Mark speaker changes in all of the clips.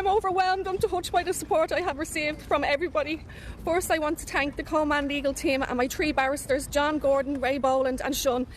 Speaker 1: I'm overwhelmed and touched by the support I have received from everybody. First, I want to thank the Coleman legal team and my 3 barristers, John Gordon, Ray Boland and Sean.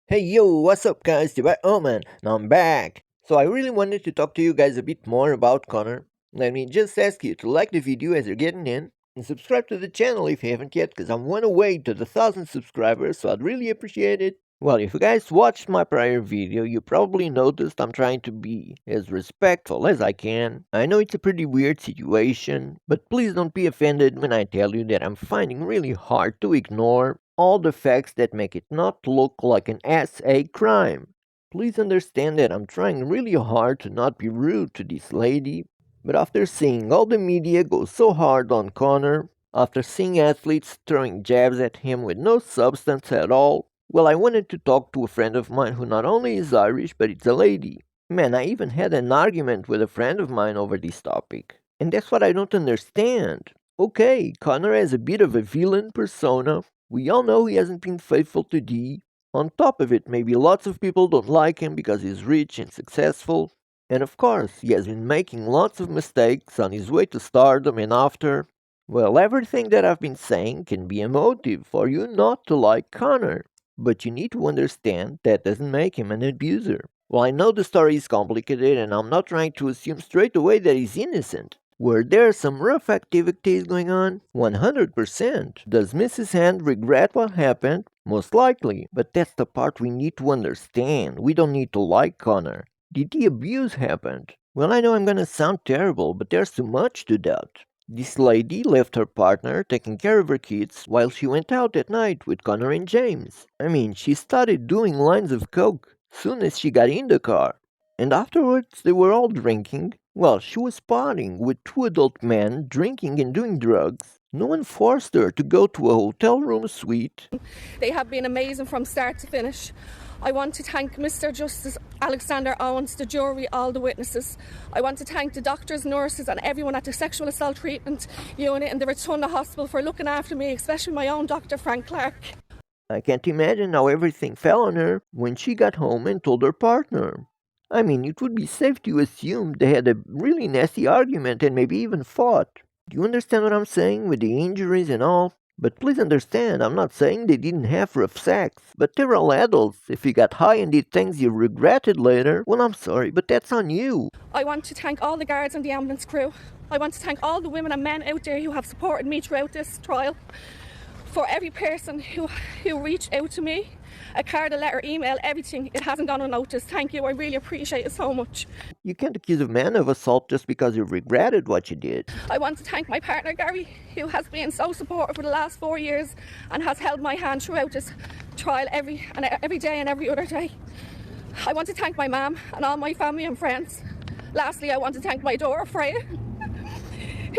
Speaker 2: Hey yo, what's up guys, oh man, now I'm back. So I really wanted to talk to you guys a bit more about Connor. Let me just ask you to like the video as you're getting in, and subscribe to the channel if you haven't yet, because I'm one away to the 1,000 subscribers, so I'd really appreciate it. Well, if you guys watched my prior video, you probably noticed I'm trying to be as respectful as I can. I know it's a pretty weird situation, but please don't be offended when I tell you that I'm finding really hard to ignore all the facts that make it not look like an SA crime. Please understand that I'm trying really hard to not be rude to this lady, but after seeing all the media go so hard on Connor, after seeing athletes throwing jabs at him with no substance at all, well, I wanted to talk to a friend of mine who not only is Irish, but it's a lady. Man, I even had an argument with a friend of mine over this topic. And that's what I don't understand. Okay, Connor has a bit of a villain persona. We all know he hasn't been faithful to Dee. On top of it, maybe lots of people don't like him because he's rich and successful. And of course, he has been making lots of mistakes on his way to stardom and after. Well, everything that I've been saying can be a motive for you not to like Connor. But you need to understand that doesn't make him an abuser. Well, I know the story is complicated and I'm not trying to assume straight away that he's innocent. Were there some rough activities going on? 100%. Does Mrs. Hand regret what happened? Most likely. But that's the part we need to understand. We don't need to like Connor. Did the abuse happen? Well, I know I'm gonna sound terrible, but there's too much to doubt. This lady left her partner taking care of her kids while she went out at night with Connor and James. I mean, she started doing lines of coke soon as she got in the car. And afterwards, they were all drinking. Well, she was partying with 2 adult men, drinking and doing drugs. No one forced her to go to a hotel room suite.
Speaker 1: They have been amazing from start to finish. I want to thank Mr. Justice Alexander Owens, the jury, all the witnesses. I want to thank the doctors, nurses and everyone at the sexual assault treatment unit in the Rotunda Hospital for looking after me, especially my own Dr. Frank Clark.
Speaker 2: I can't imagine how everything fell on her when she got home and told her partner. I mean, it would be safe to assume they had a really nasty argument and maybe even fought. Do you understand what I'm saying with the injuries and all? But please understand, I'm not saying they didn't have rough sex. But they're all adults. If you got high and did things you regretted later, well, I'm sorry, but that's on you.
Speaker 1: I want to thank all the guards and the ambulance crew. I want to thank all the women and men out there who have supported me throughout this trial. For every person who reached out to me, a card, a letter, email, everything, it hasn't gone unnoticed. Thank you, I really appreciate it so much.
Speaker 2: You can't accuse a man of assault just because you regretted what you did.
Speaker 1: I want to thank my partner Gary, who has been so supportive for the last 4 years and has held my hand throughout this trial every day and every other day. I want to thank my mum and all my family and friends. Lastly, I want to thank my daughter Freya,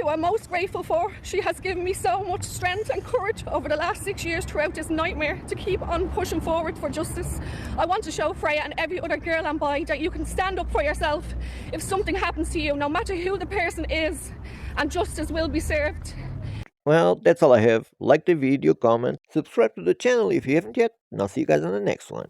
Speaker 1: who I'm most grateful for. She has given me so much strength and courage over the last 6 years throughout this nightmare to keep on pushing forward for justice. I want to show Freya and every other girl and boy that you can stand up for yourself if something happens to you, no matter who the person is, and justice will be served.
Speaker 2: Well, that's all I have. Like the video, comment, subscribe to the channel if you haven't yet, and I'll see you guys on the next one.